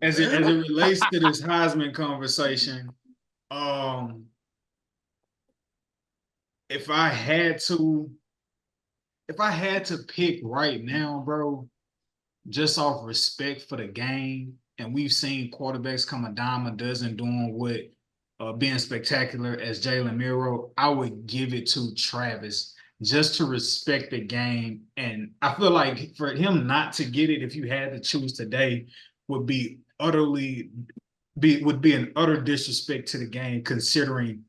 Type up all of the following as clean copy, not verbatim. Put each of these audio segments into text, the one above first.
as it relates to this Heisman conversation, um, if I had to, if I had to pick right now, bro, just off respect for the game, and we've seen quarterbacks come a dime a dozen doing what being spectacular as Jalen Milroe, I would give it to Travis just to respect the game. And I feel like for him not to get it, if you had to choose today, would be utterly would be an utter disrespect to the game, considering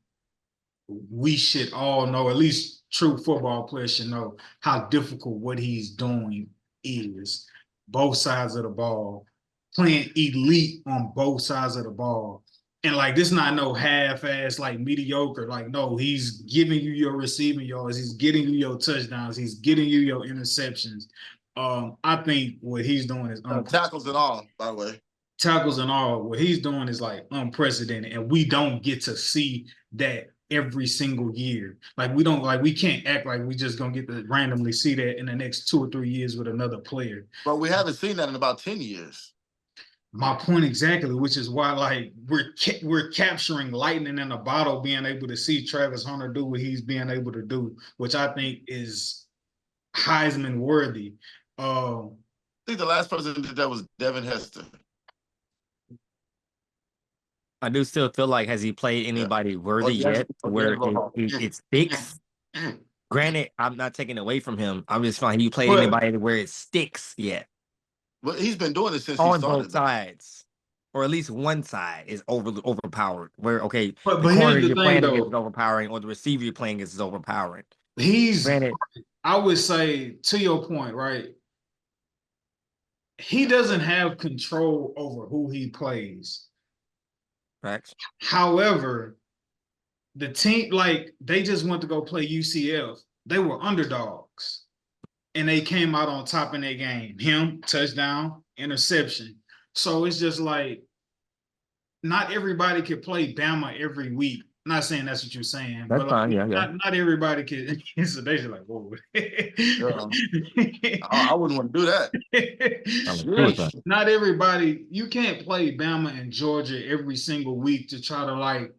we should all know, at least true football players should know how difficult what he's doing is. Both sides of the ball, playing elite on both sides of the ball. And like this not no half-ass like mediocre. Like, no, he's giving you your receiving yards, he's getting you your touchdowns, he's getting you your interceptions. I think what he's doing is tackles and all, by the way. Tackles and all, what he's doing is like unprecedented, and we don't get to see that every single year. Like we can't act like we just gonna get to randomly see that in the next 2 or 3 years with another player. But we haven't seen that in about 10 years. My point exactly, which is why like we're capturing lightning in a bottle, being able to see Travis Hunter do what he's being able to do, which I think is Heisman worthy. I think the last person that did that was Devin Hester. I do still feel like, has he played anybody worthy yet where it sticks? Granted, I'm not taking away from him. I'm just finding he played anybody where it sticks yet. Well, he's been doing it since on he started. Both sides, or at least one side is overpowered. Where the corner you're playing against is overpowering, or the receiver you're playing against is overpowering. I would say, to your point, right? He doesn't have control over who he plays. Facts. However, the team, like, they just went to go play UCF. They were underdogs, and they came out on top in their game. Him, touchdown, interception. So it's just like, not everybody could play Bama every week. I'm not saying that's what you're saying. That's but fine, like, yeah. Not everybody could. So they just like, whoa. I wouldn't want to do that. Not everybody. You can't play Bama and Georgia every single week to try to like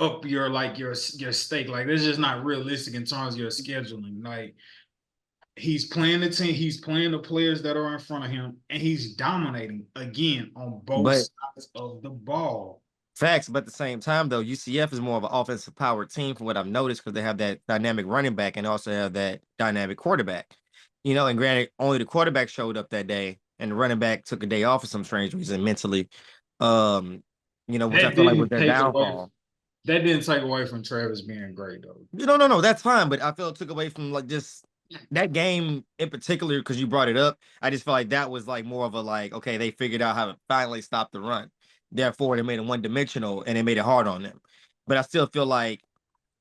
up your stake. Like, this is just not realistic in terms of your scheduling. Like, he's playing the team, he's playing the players that are in front of him, and he's dominating again on both sides of the ball. Facts, but at the same time, though, UCF is more of an offensive powered team from what I've noticed, because they have that dynamic running back and also have that dynamic quarterback. And granted, only the quarterback showed up that day, and the running back took a day off for some strange reason mentally. Which I feel like was their downfall. That didn't take away from Travis being great, though. No, that's fine, but I feel it took away from like just that game in particular, because you brought it up. I just feel like that was like more of a like, okay, they figured out how to finally stop the run. Therefore, they made it one-dimensional, and they made it hard on them. But I still feel like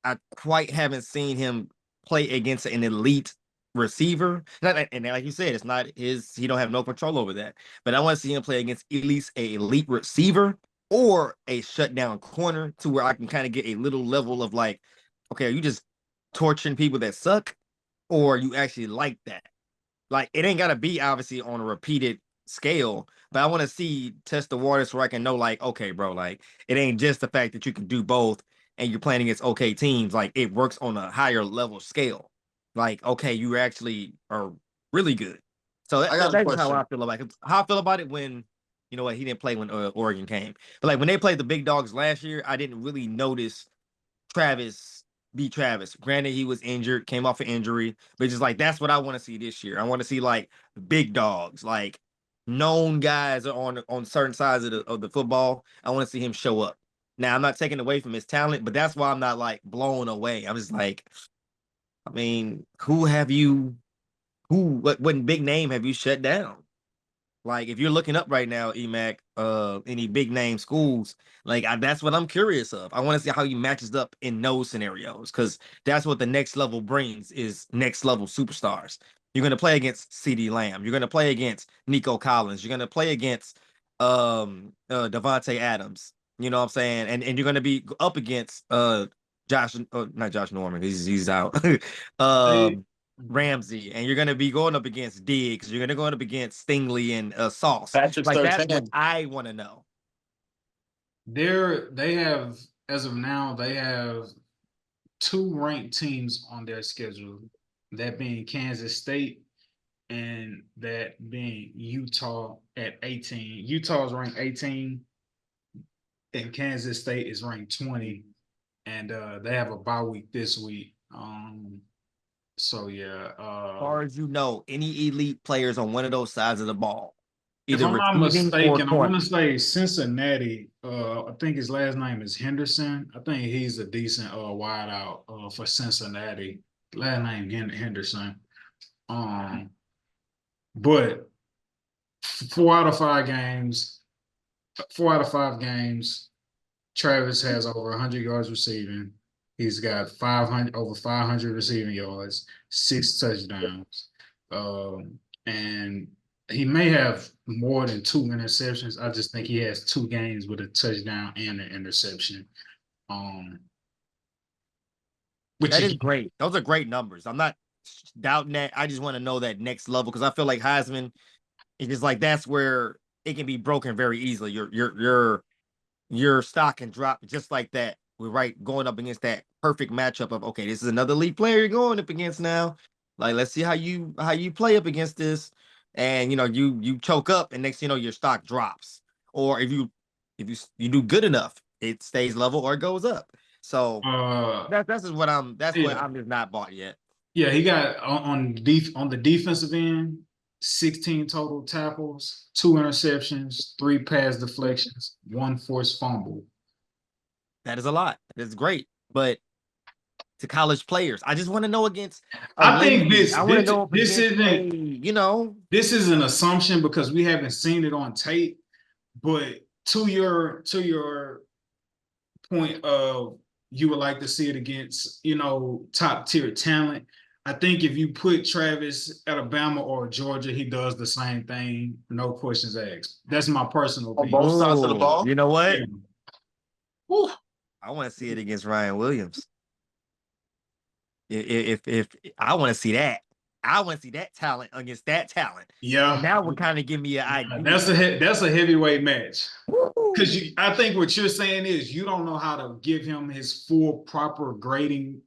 I quite haven't seen him play against an elite receiver. And like you said, it's not his. He don't have no control over that. But I want to see him play against at least an elite receiver or a shutdown corner, to where I can kind of get a little level of like, okay, are you just torturing people that suck, or you actually like that? Like, it ain't got to be obviously on a repeated scale, but I want to test the waters where I can know, like, okay, bro, like, it ain't just the fact that you can do both and you're playing against okay teams. Like, it works on a higher level scale. Like, okay, you actually are really good. So that's how I feel about it. How I feel about it when, you know what, he didn't play when Oregon came. But like when they played the big dogs last year, I didn't really notice Travis be Travis. Granted, he was injured, came off an injury, but just like, that's what I want to see this year. I want to see like big dogs, like known guys on certain sides of the football. I want to see him show up. Now, I'm not taking away from his talent, but that's why I'm not like blown away. I'm just like, I mean, what big name have you shut down? Like, if you're looking up right now, EMAC, any big name schools, like that's what I'm curious of. I want to see how he matches up in those scenarios, because that's what the next level brings, is next level superstars. You're going to play against CeeDee Lamb. You're going to play against Nico Collins. You're going to play against Devontae Adams. You know what I'm saying? And you're going to be up against not Josh Norman. He's out. Ramsey, and you're gonna be going up against Diggs. You're gonna go up against Stingley and Sauce. Patrick Like that's what Surtain. I want to know. They have, as of now, they have two ranked teams on their schedule, that being Kansas State and that being Utah at 18. Utah is ranked 18 and Kansas State is ranked 20. And they have a bye week this week. So yeah. As far as you know, any elite players on one of those sides of the ball, If either I'm not receiving or mistaken, I want to corner. say Cincinnati. I think his last name is Henderson. I think he's a decent wide out for Cincinnati. Last name Henderson. But 4 out of 5 games, 4 out of 5 games, Travis has over 100 yards receiving. He's got 500 over 500 receiving yards, 6 touchdowns, and he may have more than 2 interceptions. I just think he has 2 games with a touchdown and an interception. Which That is is great. Those are great numbers. I'm not doubting that. I just want to know that next level because I feel like Heisman is just like that's where it can be broken very easily. Your stock can drop just like that. We're right going up against that perfect matchup of okay, this is another league player you're going up against now. Like let's see how you play up against this, and you choke up, and next your stock drops. Or if you do good enough, it stays level or it goes up. So that's just what that's what yeah. I'm just not bought yet. Yeah, he got on the defensive end, 16 total tackles, 2 interceptions, 3 pass deflections, 1 forced fumble. That is a lot. That's great, but to college players, I just want to know against a I think lady. this I want to this know this against a isn't this is an assumption because we haven't seen it on tape. But to your point of you would like to see it against top tier talent. I think if you put Travis at Alabama or Georgia, he does the same thing, no questions asked. That's my personal On opinion. both sides of the ball. You know what? Yeah. Whew. I want to see it against Ryan Williams. If I want to see that, I want to see that talent against that talent. Yeah, And that would kind of give me an idea. that's a heavyweight match. Woo! Because I think what you're saying is you don't know how to give him his full proper grading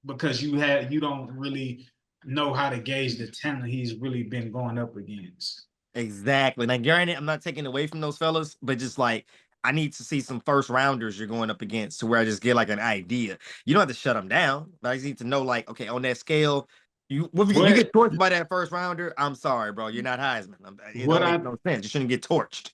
because you don't really know how to gauge the talent he's really been going up against. Exactly. Now, granted, I'm not taking away from those fellas, but just like I need to see some first rounders you're going up against to where I just get like an idea. You don't have to shut them down, but I just need to know, like, okay, on that scale, you get torched by that first rounder. I'm sorry, bro. You're not Heisman. It What don't I make no sense. You shouldn't get torched.